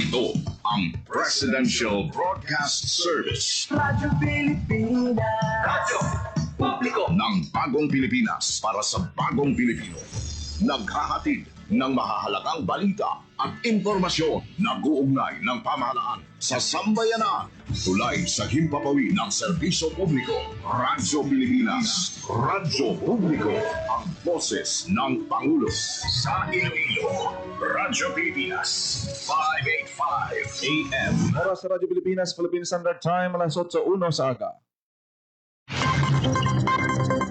Ito ang Presidential Broadcast Service. Radyo Pilipinas. Radyo Publiko ng Bagong Pilipinas para sa Bagong Pilipino. Naghahatid ng mahahalagang balita at impormasyon na guugnay ng pamahalaan sa sambayanan. Tulay sa himpapawid ng serbisyo publiko. Radyo Pilipinas. Radyo Publiko. Ang boses ng Pangulo. Sa Iloilo. Radyo Pilipinas. 585 AM. Oras sa Radyo Pilipinas, Philippine Standard Time, alas 8:01 sa aga.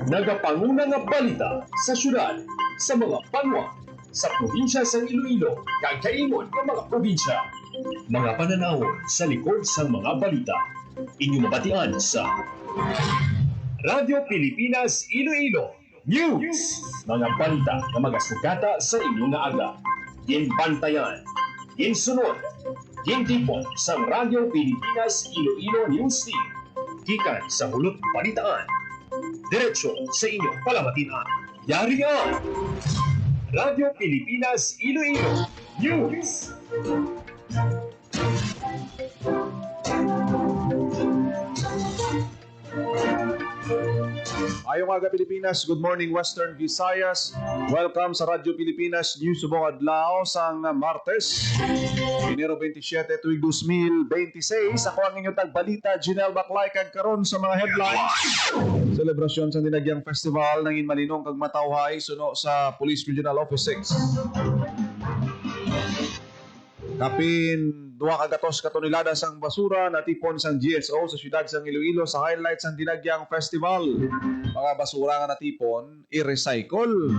Nagapanguna nga balita sa syudad, sa mga banwa, sa probinsya sa Iloilo, kagkaingon ng mga probinsya. Mga pananawon sa likod sa mga balita. Inyong mabatian sa Radyo Pilipinas Iloilo News. Mga balita na magasugata sa inyong nga aga. Ginbantayan, ginsunod, gintipon sa Radyo Pilipinas Iloilo News Team. Gikan sa hulot balitaan. Diretso sa inyong palamatian. Yari ang Radyo Pilipinas Iloilo News. Ayong aga Pilipinas, good morning Western Visayas. Welcome sa Radyo Pilipinas News subong adlaw sang Martes, Enero 27, tuig 2026. Ako ang inyong tagbalita, Jinel Baclay, kag karon sa mga headlines. Selebrasyon sa Dinagyang Festival nangin malinong kag matawhay suno sa Police Regional Office 6. Kapin 2 kagatos katonelada sang basura natipon sang GSO sa siyudad sang Iloilo sa highlights sang Dinagyang Festival. Mga basura nga natipon i-recycle.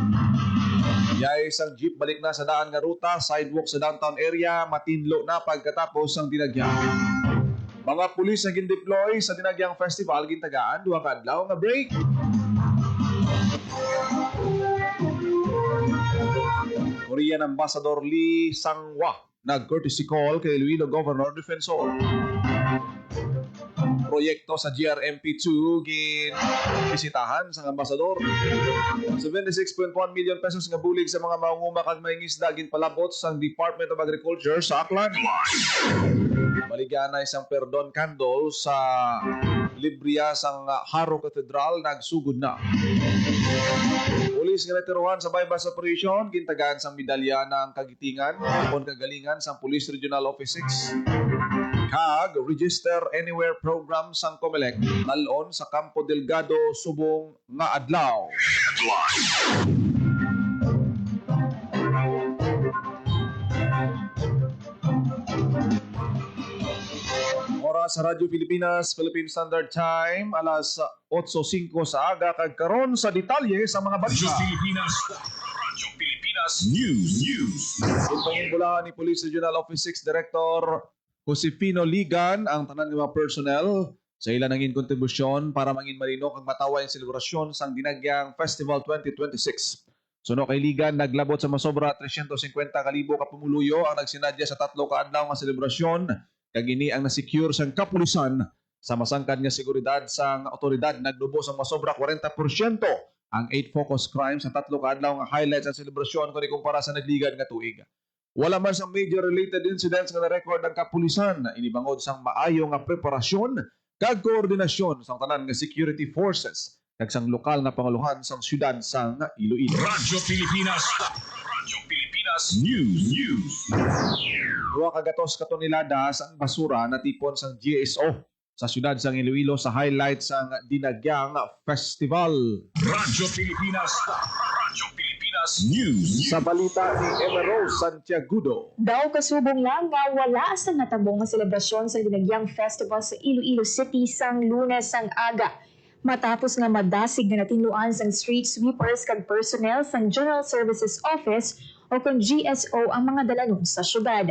Yay sang jeep balik na sa daan nga ruta, sidewalk sa downtown area matinlo na pagkatapos sang Dinagyang. Mga pulis na gindeploy sa Dinagyang Festival gintagaan 2 ka adlaw nga break. Korean Ambassador Lee Sang-hwa nag-courtesy call kay Iloilo Governor Defensor. Proyekto sa GRMP2 ginbisitahan sa ambasador. 76.1 million pesos nga bulig sa mga mangunguma kag mangingisda ginpalabot sa Department of Agriculture sa Aklan. Maligana isang perdon candle sa Libria sang Haro Cathedral nagsugod na. Pulis nga natiruhan sa bypass operation gintagaan sang medalya ng kagitingan upon kagalingan sang Police Regional Office 6. Kag Register Anywhere program sang COMELEC nalon sa Campo Delgado subong nga adlaw. Oras sa Radyo Pilipinas, Philippine Standard Time, alas 8:05 sa aga kag karon sa detalye sa mga balita. Radyo Pilipinas News. Ipangin mula ni Police Regional Office 6 Director Josefino Ligan ang tanan ng mga personnel sa ilan nangin kontribusyon para mangin malinok ang matawa ang selebrasyon sang Dinagyang Festival 2026. Suno kay Ligan, naglabot sa masobra 350,000 ka pumuluyo ang nagsinadya sa 3 ka adlaw nga selebrasyon. Kagini ang nasecure sang kapulisan sa masangkad nga seguridad sang otoridad. Nagdubos ang masobra 40% ang 8 focus crimes sa 3 ka adlaw nga highlights sa selebrasyon kung ikumpara sa nagligan nga tuig. Wala man sang major related incidents nga na-record ang kapulisan. Inibangod sang maayo nga preparasyon kag koordinasyon sang tanan nga security forces kag sang lokal nga panguluhan sang syudad sang Iloilo. Radyo Pilipinas News. 2 kagatos katonelada sang basura natipon sang GSO sa syudad sang Iloilo sa highlights sang Dinagyang Festival. Radyo Pilipinas News. Sa balita ni Emma Rose Santiagudo. Daw kasubong lang nga wala sa natabong nga selebrasyon sa Dinagyang Festival sa Iloilo City sang Lunes sang aga. Matapos nga madasig nga natinluan sang street sweepers kag personnel sang General Services Office o kung GSO ang mga dalanon sa syudad.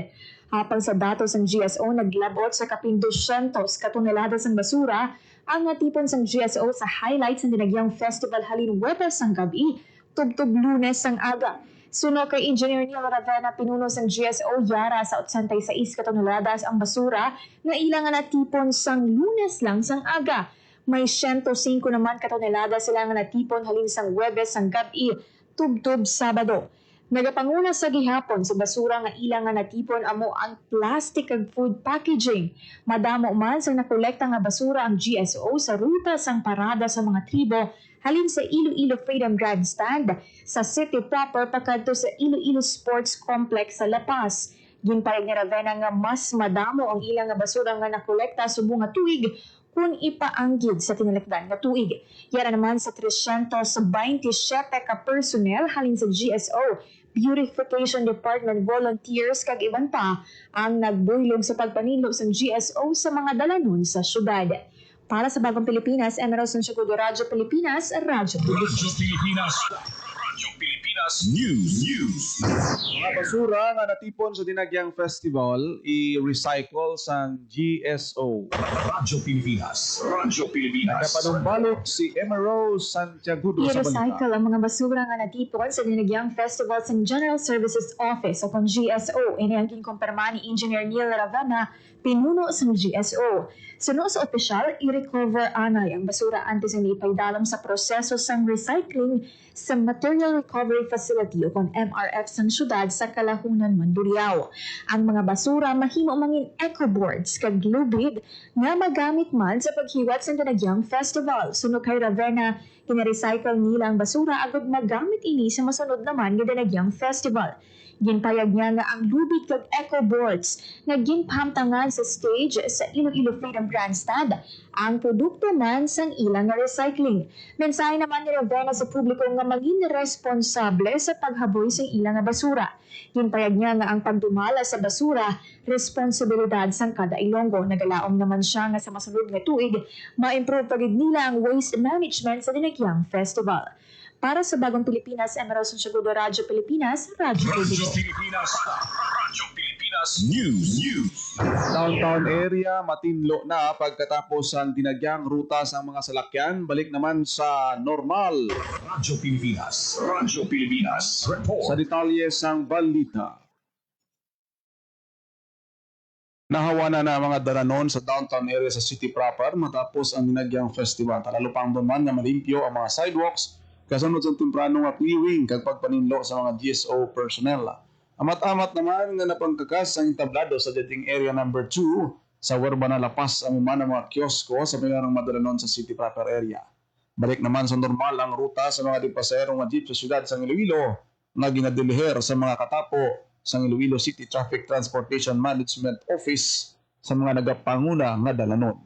Hapang sa datos ng GSO, naglabot sa kapin 200 katonelada sang basura ang natipon sang GSO sa highlights ng Dinagyang Festival halin Huwebes sang gabi, tubtub Lunes sang aga. Suno kay Engineer Neil Ravena, pinuno sang GSO, yara sa 86 katoneladas ang basura nga ilang nga natipon sang Lunes lang sang aga. May 105 naman katonelada sila nga natipon halin sang Huwebes sang gabi, tubtub Sabado. Nagapanguna sa gihapon sa basura nga ilang nga natipon amo ang plastic ag food packaging. Madamo man sa nakolekta nga basura ang GSO sa ruta sang parada sa mga tribo halin sa Iloilo Freedom Grandstand sa city proper pakadto sa Iloilo Sports Complex sa La Paz. Ginpayag ni Ravenna nga mas madamo ang ilang nga basura nga nakolekta subong nga tuig kung ipaanggid sa tinalikdan nga tuig. Yara naman sa 327 ka personnel halin sa GSO, Beautification Department volunteers kag iban pa ang nagbuylog sa pagpanilo sa GSO sa mga dalanon sa syudad. Para sa Bagong Pilipinas, Emerald Santiago, Radyo Pilipinas, Radyo Pilipinas. Radyo Pilipinas News. Mga basura nga natipon sa Dinagyang Festival i-recycle sa GSO. Radyo Pilipinas. Radyo Pilipinas. Nakapanumbalok si Emerald Santiago sa balita. I-recycle ang mga basura nga natipon sa Dinagyang Festival sa General Services Office o kung GSO. Ini ang kinumpirma ni Engineer Neil Ravenna, pinuno sa GSO. Suno sa opisyal, i-recover anay ang basura antes ang ipaidalam sa proseso sang recycling sa Material Recovery Facility o kung MRF sang syudad sa Kalahunan, Mandurriao. Ang mga basura mahimo mangin ecoboards kag lubid nga magamit man sa paghiwat sa Dinagyang Festival. Suno kay Ravenna, kina-recycle nila ang basura agad magamit ini sa masunod naman nga Dinagyang Festival. Ginpayag niya nga ang lubid kag ecoboards nga ginpahamtangan sa stage sa Iloilo Freedom Grandstand ang produkto man sang ilang nga recycling. Mensahe naman ni Ravenna sa publiko nga maging responsable sa paghaboy sa ilang nga basura. Ginpayag niya nga ang pagdumala sa basura responsibilidad sang kada Ilonggo. Nagalaom naman siya nga sa masunod nga tuig ma-improve pagid nila ang waste management sa Dinagyang Festival. Para sa Bagong Pilipinas, Emerald Santiago, Radyo Pilipinas, Radyo Pilipinas. Radyo Pilipinas News. Downtown area, matinlo na pagkatapos ang dinagyang ruta sa mga salakyan. Balik naman sa normal. Radyo Pilipinas. Radyo Pilipinas. Sa detalye sang balita. Nahawa na mga dalanon sa downtown area sa city proper matapos ang dinagyang festival. Lalo pang man na malimpyo ang mga sidewalks kasunod sa temprano nga clearing kag pagpaninlo sa mga GSO personnel. Amat-amat naman nga napangkakas ang entablado sa judging area number 2 sa Werba na La Paz ang mga kiosko sa mayroong madalanon sa city proper area. Balik naman sa normal ang ruta sa mga dipasayero nga jeep sa siyudad sa Iloilo nga ginadeliher sa mga katapo sa Iloilo City Traffic Transportation Management Office sa mga nagapanguna nga dalanon.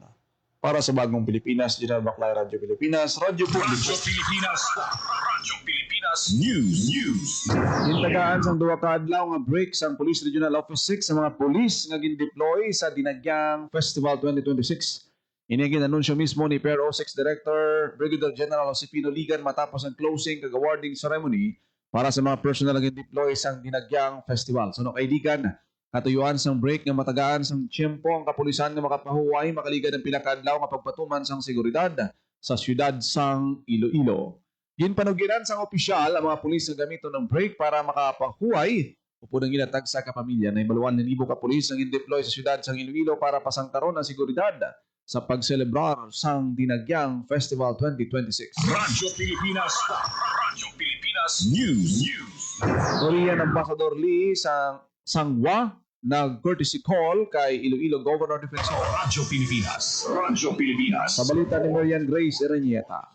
Para sa Bagong Pilipinas, General Baclay, Radyo Pilipinas, Radyo Pilipinas. Radyo Pilipinas News. Gintagaan sang duwa ka adlaw nga break sang Police Regional Office 6 sa mga police nga gin-deploy sa Dinagyang Festival 2026. Ini ang ginanunsyo mismo ni PRO 6 Director Brigadier General Josefino Ligan matapos ang closing kag awarding ceremony para sa mga personnel nga gin-deploy sang Dinagyang Festival. Suno kay Ligan, katuyuan sang break nga matagaan sang tiyempo ang kapulisan nga makapahuway makaligad ang pinakadlaw nga pagpatuman sang seguridad sa siyudad sang Iloilo. Ginpanugiran sang opisyal ang mga pulis nga gamiton ng break para makapahuway upod ang ginatag sa kapamilya na ibaluan ng ibo ka pulis ang in-deploy sa siyudad sang Iloilo para pasangkaron ang seguridad sa pagselebrar sang Dinagyang Festival 2026. Radyo Pilipinas. Radyo Pilipinas News. Korean Ambassador Lee sang Sangwa nag-courtesy call kay Iloilo Governor Defensor. Radyo Pilipinas. Radyo Pilipinas. Sa balita ni Marian Grace Erenieta.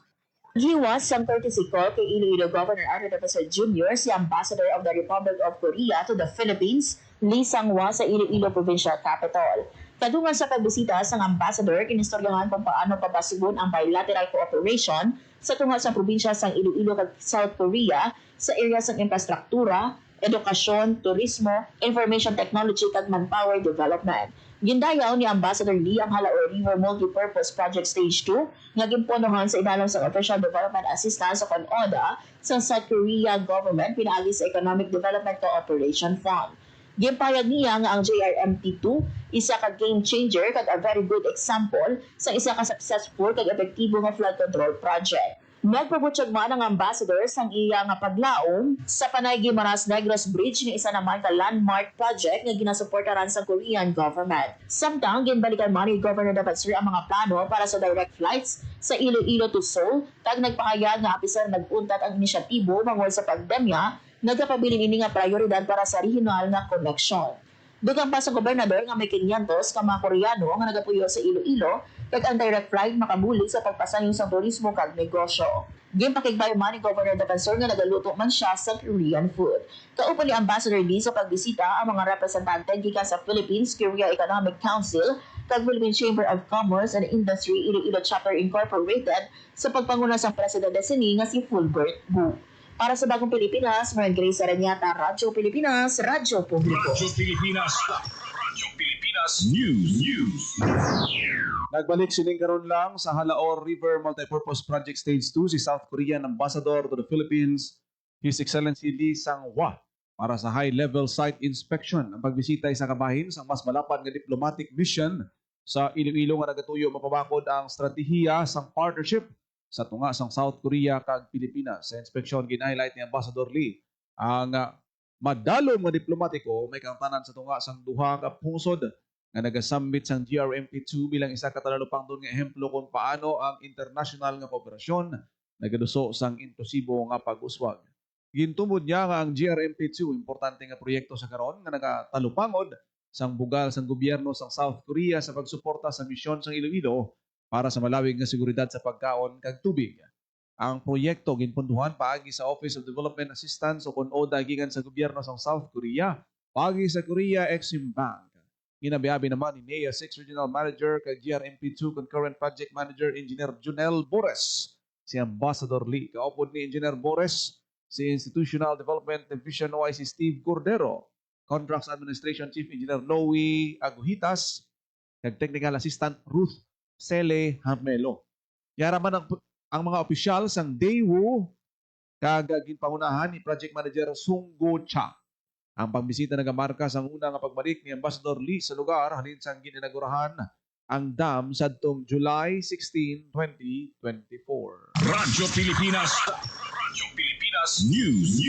Giwas ang courtesy call kay Iloilo Governor Arthur Defensor Jr. si Ambassador of the Republic of Korea to the Philippines, Lee Sangwa sa Iloilo Provincial Capital. Kadungan sa pagbisita sang ambassador, kinistoryahan kung paano papasugon ang bilateral cooperation sa tunga sa probinsya sang Iloilo kag South Korea sa area sang infrastruktura, edukasyon, turismo, information technology kag manpower development. Gindayaw ni Ambassador Lee ang Halaor River Multipurpose Project Stage 2 nga gimponohan sa ilalom sa Official Development Assistance o ODA sa South Korea government pinaagi sa Economic Development Cooperation Fund. Gimpayag niya nga ang JRMT2 isa ka game changer kag a very good example sa isa ka successful kag epektibo nga flood control project. Nagpabutyag man ang ambassador sang iya nga paglaom sa Panay Guimaras Negros Bridge nga isa naman ka landmark project nga ginasuportaran sa Korean government. Samtang ginbalikan man ni Governor Defensor ang mga plano para sa direct flights sa Iloilo to Seoul kag nagpahayag nga apiser naguntat ang inisyatibo mangol sa pandemya nagapabilin ini nga prioridad para sa regional nga koneksyon. Dugang pa sa gobernador nga may 500 ka mga Koreano nga nagapuyo sa Iloilo kag ang direct flight makabuli sa pagpasayon sa turismo kag negosyo. Gimpakigbayo man ni Governor Dapansor nga nagaluto man siya sa Korean food. Kaupo ni Ambassador Lee sa pagbisita ang mga representante gikan sa Philippines Korea Economic Council kag Philippine Chamber of Commerce and Industry Iloilo Chapter Incorporated sa pagpanguna sa presidente sini nga si Fulbert Wu. Para sa Bagong Pilipinas, Maria Grace Aranyata, Radyo Pilipinas, Radyo Publiko. Radyo Pilipinas. Radyo Pilipinas News. Nagbalik sining karon lang sa Halaor River Multipurpose Project Stage 2 si South Korean Ambassador to the Philippines, His Excellency Lee Sang-hwa, para sa high-level site inspection. Ang pagbisita sa kabahin sa mas malapad nga diplomatic mission sa Iloilo nga nagatuyo mapabakod ang stratehiya sang partnership sa tunga sang South Korea kag Pilipinas. Sa inspeksyon gin-highlight ni Ambassador Lee ang madalom nga diplomatiko may kangtanan sa tunga sang duha ka pungsod nga nagasambit sang GRMP2 bilang isa ka talalupang doon nga ehemplo kung paano ang international nga kooperasyon nagaduso sang inklusibo nga pag-uswag. Gintumod niya nga ang GRMP2 importante nga proyekto sa karon nga nagatalupangod sang bugal sang gobyerno sang South Korea sa pagsuporta sa misyon sang Iloilo para sa malawig nga seguridad sa pagkaon kag tubig. Ang proyekto ginpunduhan paagi sa Office of Development Assistance o ODA gikan sa gobyerno sa South Korea paagi sa Korea Exim Bank. Ginabiabi naman ni NEA 6 Regional Manager kag GRMP2 Concurrent Project Manager Engineer Junel Bores si Ambassador Lee. Kaupod ni Engineer Bores si Institutional Development Division OIC Steve Cordero, Contracts Administration Chief Engineer Noe Aguhitas kag Technical Assistant Ruth Sele Hamelo. Yara man ang mga opisyal sang Daewoo kag ginpangunahan ni Project Manager Sunggo Cha. Ang pagbisita nagamarka sang una nga pagbalik ni Ambassador Lee sa lugar halin sang gininaugurahan ang dam sadtong July 16, 2024. Radyo Pilipinas. Radyo Pilipinas News.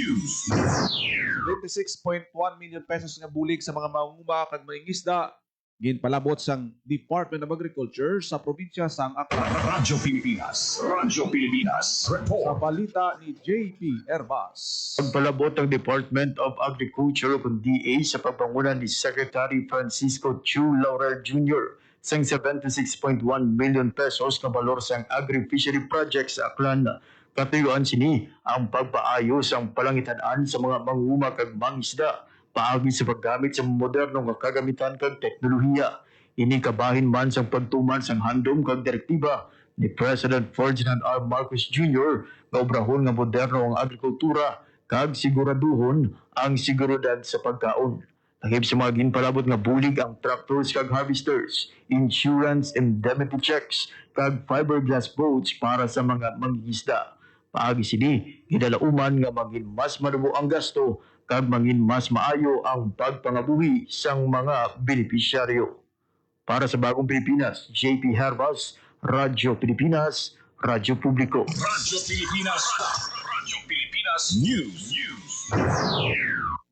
26.1 million pesos nga bulig sa mga mangunguma kag mangingisda ginpalabot sang Department of Agriculture sa probinsya sang Aklan. Radyo Pilipinas. Radyo Pilipinas. Sa Report. balita ni JP Herbas. Pagpalabot ng Department of Agriculture o DA sa pagpanguna ni Secretary Francisco Chu Laurel Jr. sang 76.1 million pesos na balor sang agri-fishery project sa Aklan. Katuyuan sini ang pagpaayos ang palangitan-an sa mga manguma kag mangisda paagi sa paggamit sa moderno nga kagamitan kag teknolohiya. Ini kabahin man sa pagtuman sang handom kag direktiba ni President Ferdinand R. Marcos Jr. nga obrahon nga moderno ang agrikultura kag siguraduhon ang seguridad sa pagkaon. Takip sa mga ginpalabot nga bulig ang tractors kag harvesters, insurance indemnity checks kag fiberglass boats para sa mga mangingisda. Paagi sini, gidalauman nga maging mas madubo ang gasto kag maging mas maayo ang pagpangabuhi sang mga benepisyaryo. Para sa Bagong Pilipinas, JP Herbas, Radyo Pilipinas, Radyo Publiko. Radyo Pilipinas. Radyo Pilipinas News.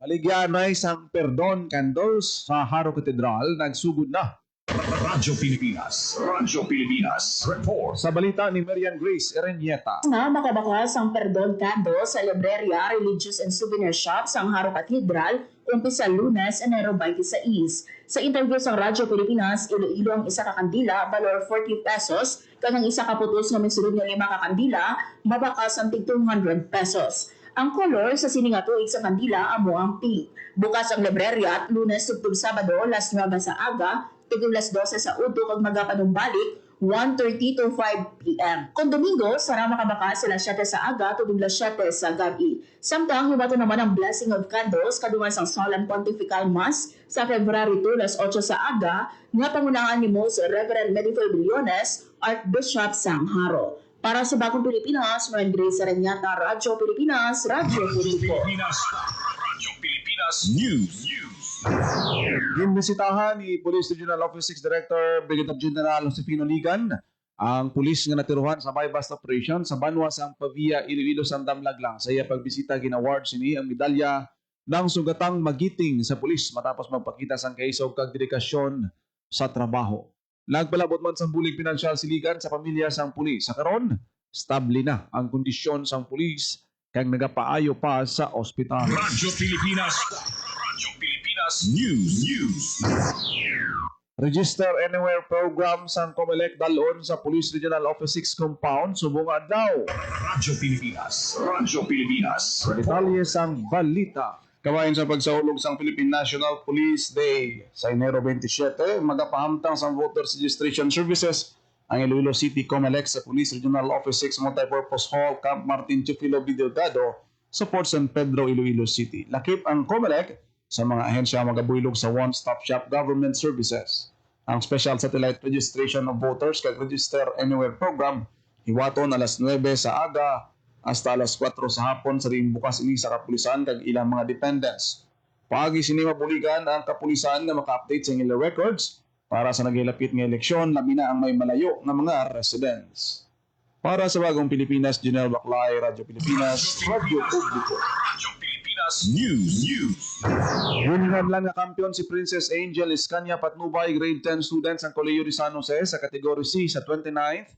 Maligyan na isang perdon candles sa Haro Cathedral nagsugod na. Radyo Pilipinas. Radyo Pilipinas. Report. Sa balita ni Marian Grace Erenieta. Nga makabakas ang perdon candle sa librerya, religious and souvenir shop sa Haro Cathedral umpisa Lunes, Enero 26. Sa interview sa Radyo Pilipinas, Iloilo ang isa ka kandila, valor 40 pesos, kag ang isa ka putos nga misulod nga 5 ka kandila, mabakas ang tig 200 pesos. Ang color sa siningatuig sa kandila amo ang pink. Bukas ang librerya at Lunes tugtog Sabado, las 9 sa aga, tugtog las 12 sa uto kag magapanumbalik 1:30 to 5 p.m. Kung Domingo, sara makabakas sila 7 sa aga, tugtog las 7 sa gabi. Samtang hibato naman ang Blessing of Candles kadungan sang Solemn Pontifical Mass sa February 2, las 8 sa aga, nga pangunahan ni Most Reverend Medifel Billones, Archbishop Sang Haro. Para sa Bagong Pilipinas, Maria Grace Aranyata, Radyo Pilipinas, Radyo Publiko. Pilipinas. Radyo Pilipinas News. Gimbisitahan ni Police Regional Office 6 Director Brigadier General Josefino Ligan ang pulis nga natiruhan sa bypass operation sa Banwa sang Pavia, Iloilo, Sandam Laglang. Sa iya pagbisita ginaward sini ang medalya ng sugatang magiting sa pulis matapos magpakita sang kaisog kag dedikasyon sa trabaho. Nagpalabot man sang bulig pinansyal si Ligan sa pamilya sang pulis. Sa karon, stable na ang kondisyon sang pulis kag nagapaayo pa sa ospital. Radyo Pilipinas. Radyo Pilipinas News. Register Anywhere program sang COMELEC dalon sa Police Regional Office 6 compound subong adlaw. Radyo Pilipinas. Radyo Pilipinas. Detalye sang balita. Kabayan sa pagsahulog sang Philippine National Police Day sa Enero 27, magapahamtang sa Voters Registration Services ang Iloilo City COMELEC sa Police Regional Office 6 Multipurpose Hall, Camp Martin Chufilo Delgado sa Port San Pedro, Iloilo City. Lakip ang COMELEC sa mga ahensya magabuylog sa one-stop shop government services. Ang Special Satellite Registration of Voters kag Register Anywhere program hiwaton alas 9 sa aga hasta alas 4 sa hapon sa ring bukas ini sa kapulisan kag ilang mga dependents. Paagi sini mabuligan ang kapulisan nga maka-update sa ilang records para sa nagilapit nga eleksyon labi na ang may malayo nga mga residents. Para sa Bagong Pilipinas, Janelle Baclay, Radyo Pilipinas, Radyo Publiko. Radyo Pilipinas News. Winhan lang nga kampiyon si Princess Angel Iscania Patnubay, grade 10 students ang Colegio de San Jose sa kategory C sa 29th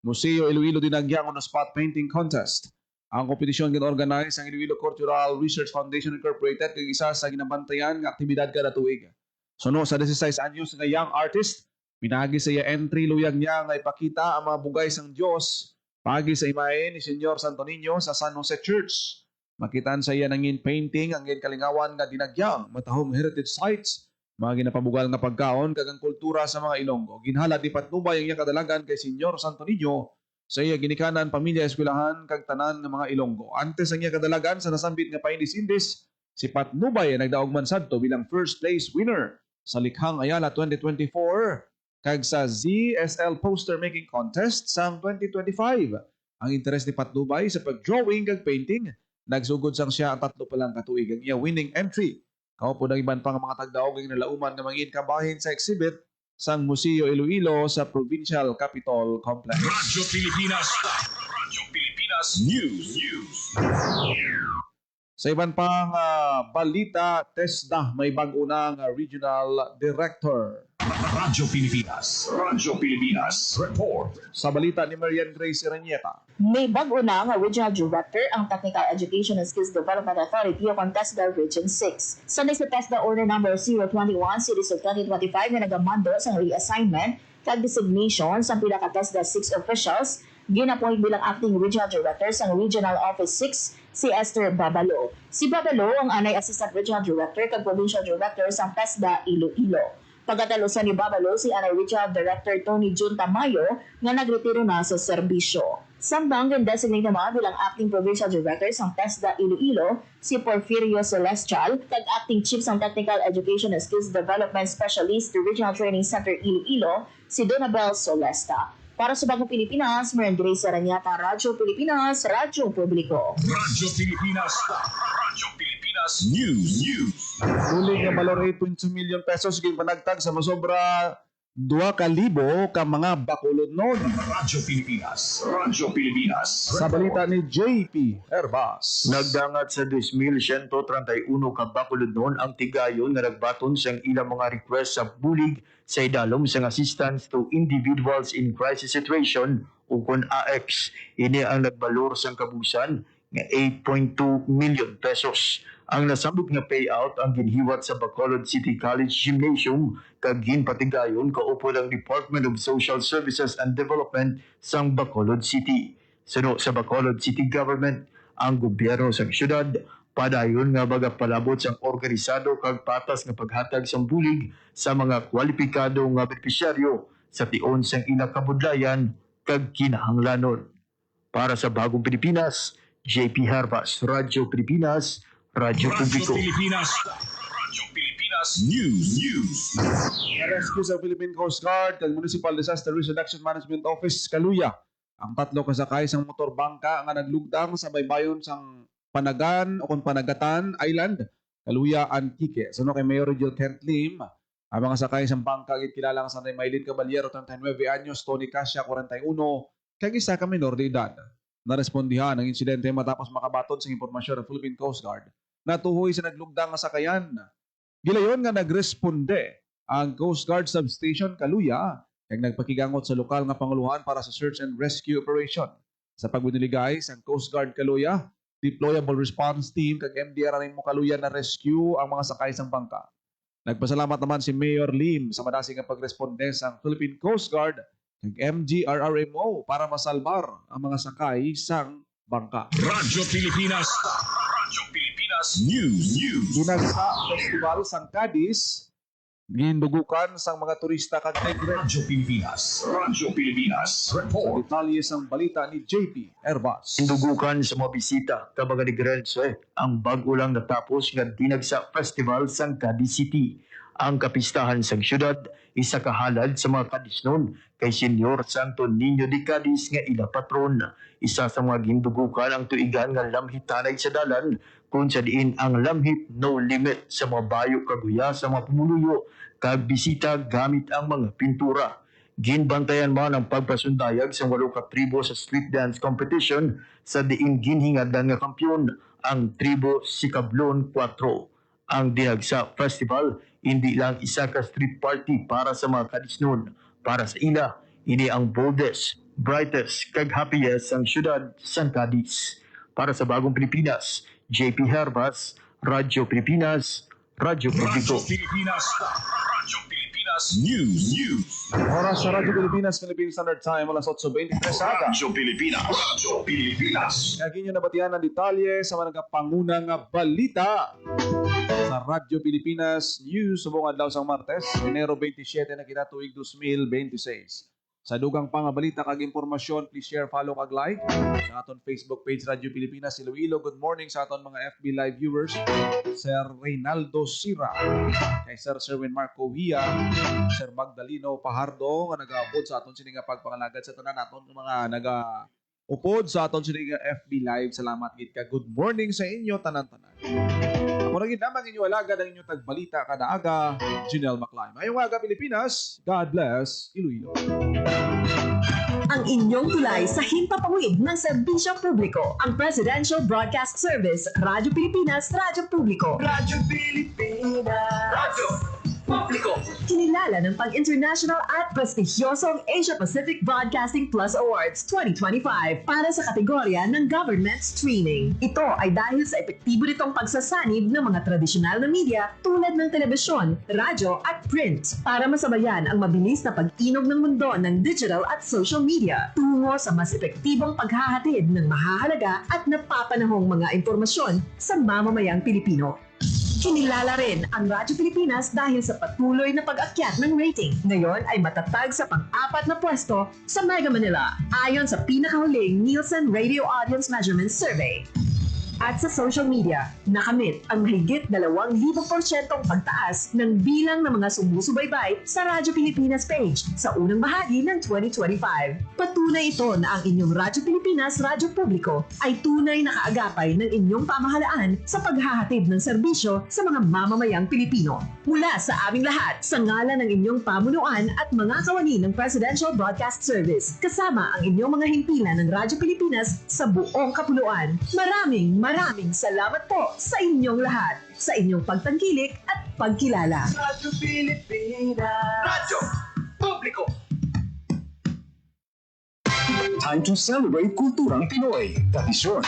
Museo Iloilo Dinagyang on a Spot Painting Contest. Ang kompetisyon gin-organize ang Iloilo Cultural Research Foundation Incorporated kag isa sa ginabantayan nga aktibidad kada tuig. Suno sa 16 anyos nga young artist, pinagi sa iya entry luyag niya nga ipakita ang mga bugay sang Dios pagi sa imahe ni Senyor Santo Niño sa San Jose Church. Makitaan sa iya nangin painting ang kalingawan nga dinagyang matahong heritage sites, mga ginapabugal nga pagkaon kag ang kultura sa mga Ilonggo. Ginhala di Patnubay ang iya kadalagan kay Senyor Santo Niño sa iya ginikanan pamilya eskwelahan kag tanan ng mga Ilonggo. Antes ang iya kadalagan sa nasambit nga paindis-indis, si Patnubay ay nagdaog man sadto bilang first place winner sa Likhang Ayala 2024 kag sa ZSL Poster Making Contest sang 2025. Ang interes ni Patnubay sa pag-drawing kag painting nagsugod sang siya ang 3 pa lang katuig ang iya winning entry. Kaupo ng iban pang mga tagdaog ang nalauman nga mangin kabahin sa exhibit sang Museo Iloilo sa Provincial Capitol Complex. Radyo Pilipinas. Radyo Pilipinas News. Sa iban pang balita, TESDA may bago-unang regional director. Radyo Pilipinas. Radyo Pilipinas. Report. Sa balita ni Marian Grace Iranieta. May bago na nga Regional Director ang Technical Education and Skills Development Authority o TESDA Region 6. Sa next TESDA Order Number 021 Series of 2025 na nagamando sa reassignment kag designation sa pinaka-TESDA 6 officials, ginapoint bilang Acting Regional Director sa Regional Office 6 si Esther Babalo. Si Babalo ang anay Assistant Regional Director kag Provincial Director sa TESDA Iloilo. Pagkatalusan ni Babalo si anay Regional Director Tony Jun Tamayo nga nagretiro na sa serbisyo. Samtang designate naman bilang Acting Provincial Director sa TESDA Iloilo si Porfirio Celestial kag Acting Chief sa Technical Education and Skills Development Specialist sa Regional Training Center Iloilo si Donabel Solesta. Para sa Bagong Pilipinas, Marian Grace Aranyata, Radyo Pilipinas, Radyo Publiko. Radyo Pilipinas. Radyo Pilipinas News. Huli nga valor 8.2 million pesos ginpanagtag sa masobra 2,000 ka mga bakulod nun. Radyo Pilipinas. Radyo Pilipinas. Sa balita ni JP Herbas. Nagdangat sa 2,131 ka bakulod noon ang tigayon na nagbaton sa ilang mga request sa bulig sa idalom sa assistance to individuals in crisis situation o kon AX. Ini ang nagbalor sa kabusan nga 8.2 million pesos. Ang nasambit nga payout ang ginhiwat sa Bacolod City College Gymnasium kag ginpatigayon kaupo ng Department of Social Services and Development sang Bacolod City. Suno sa Bacolod City Government, ang gobyerno sa syudad padayon nga magapalabot sang organisado kag patas nga paghatag sang bulig sa mga kwalipikado nga benepisyaryo sa tion sang ilang kabudlayan kag kinahanglanon. Para sa Bagong Pilipinas, JP Harvas, Radyo Pilipinas, Radyo Publiko. Radyo Pilipinas. Radyo Pilipinas News. Rescue sa Philippine Coast Guard kag Municipal Disaster Risk Reduction Management Office Kaluya. Ang 3 kasakay sang motor bangka nga naglugdang sa baybayon sang Panagan o Panagatan Island, Kaluya, Antique. Suno kay Mayor Jill Kent Lim, ang mga sakay sang bangka gitkilalang sa Maylin Caballero 39 anyos, Tony Cassia 41, kag isa ka menor de edad. Narespondihan ang insidente matapos makabaton sa impormasyon ng Philippine Coast Guard na tuhoy sa naglugdang nga sakayan. Gilayon nga nagresponde ang Coast Guard Substation Kaluya kag nagpakigangot sa lokal nga panguluhan para sa search and rescue operation. Sa pagbuniligay sa Coast Guard Kaluya, deployable response team kag MDR rin mo kaluyan na rescue ang mga sakay sang bangka. Nagpasalamat naman si Mayor Lim sa madasig nga pagresponde sang Philippine Coast Guard kag MGRRMO para masalbar ang mga sakay sang bangka. Radyo Pilipinas. Radyo Pilipinas News. Dinagsa Festival sang Cadiz, gindugukan sang mga turista kag migrant. Radyo Pilipinas. Radyo Pilipinas. Sa Report. detalye sang balita ni JP Herbas. Indugukan sa mga bisita kabaga ni Grense ang bago lang natapos nga Dinagsa Festival sang Cadiz City. Ang kapistahan sang syudad isa kahalad sa mga Cadiznon kay Senyor Santo Niño de Cadiz nga ila patron. Isa sa mga gindugukan ang tuigan nga lamhitanay sa dalan kung sa diin ang lamhit no limit sa mga bayo kaguya sa mga pumuluyo kag bisita gamit ang mga pintura. Ginbantayan man ang pagpasundayag sa 8 ka tribo sa street dance competition sa diin ginhingadan nga kampyon ang tribo Sikablon 4. Ang Dinagsa Festival hindi lang isa ka street party para sa mga Cadiznon. Para sa ila, ini ang boldest, brightest, kag happiest ang syudad San Cadiz. Para sa Bagong Pilipinas, JP Herbas, Radyo Pilipinas, Radyo Publiko. Radyo Pilipinas. Radyo Pilipinas News. Oras sa Radyo Pilipinas, Philippine Standard Time, alas 8:23 sa aga. Radyo Pilipinas. Radyo Pilipinas. Kagin nyo nabatian ng detalye sa mga nagkapangunang balita sa Radyo Pilipinas News subong adlaw sang Martes, Enero 27 na kinatuig 2026. Sa dugang pangabalita kag impormasyon, please share, follow kag like sa aton Facebook page Radyo Pilipinas Iloilo. Good morning sa aton mga FB live viewers. Sir Reynaldo Sira, kay Sir Sherwin Marco Villa, Sir Magdalino Pajardo nga nagaupod sa aton sini nga pagpangalagad sa tanan naton mga nagaupod sa aton sini nga FB live. Salamat gid ka. Good morning sa inyo tanan-tanan. Ako na gid lamang inyo alagad ang inyong tagbalita kada aga, Janelle Maclay. Mayong aga Pilipinas. God bless Iloilo. Ang inyong tulay sa himpapawid ng serbisyo publiko. Ang Presidential Broadcast Service, Radyo Pilipinas, Radyo Publiko. Radyo Pilipinas. Radyo Publiko. Kinilala ng pang-international at prestigyosong Asia Pacific Broadcasting Plus Awards 2025 para sa kategorya ng Government Streaming. Ito ay dahil sa epektibo nitong pagsasanib ng mga tradisyonal na media tulad ng telebisyon, radyo at print para masabayan ang mabilis na pag-inog ng mundo ng digital at social media tungo sa mas epektibong paghahatid ng mahahalaga at napapanahong mga impormasyon sa mamamayang Pilipino. Kinilala rin ang Radyo Pilipinas dahil sa patuloy na pag-akyat ng rating. Ngayon ay matatag sa pang-4 na pwesto sa Mega Manila ayon sa pinakahuling Nielsen Radio Audience Measurement Survey. At sa social media, nakamit ang mahigit 2,000% pagtaas ng bilang ng mga sumusubaybay sa Radyo Pilipinas page sa unang bahagi ng 2025. Patunay ito na ang inyong Radyo Pilipinas Radyo Publiko ay tunay na kaagapay ng inyong pamahalaan sa paghahatid ng serbisyo sa mga mamamayang Pilipino. Mula sa aming lahat, sa ngalan ng inyong pamunuan at mga kawani ng Presidential Broadcast Service, kasama ang inyong mga himpilan ng Radyo Pilipinas sa buong kapuluan. Maraming salamat po sa inyong lahat, sa inyong pagtangkilik at pagkilala. Radyo Pilipinas. Radyo Publiko. Time to celebrate kulturang Pinoy. Tradisyon,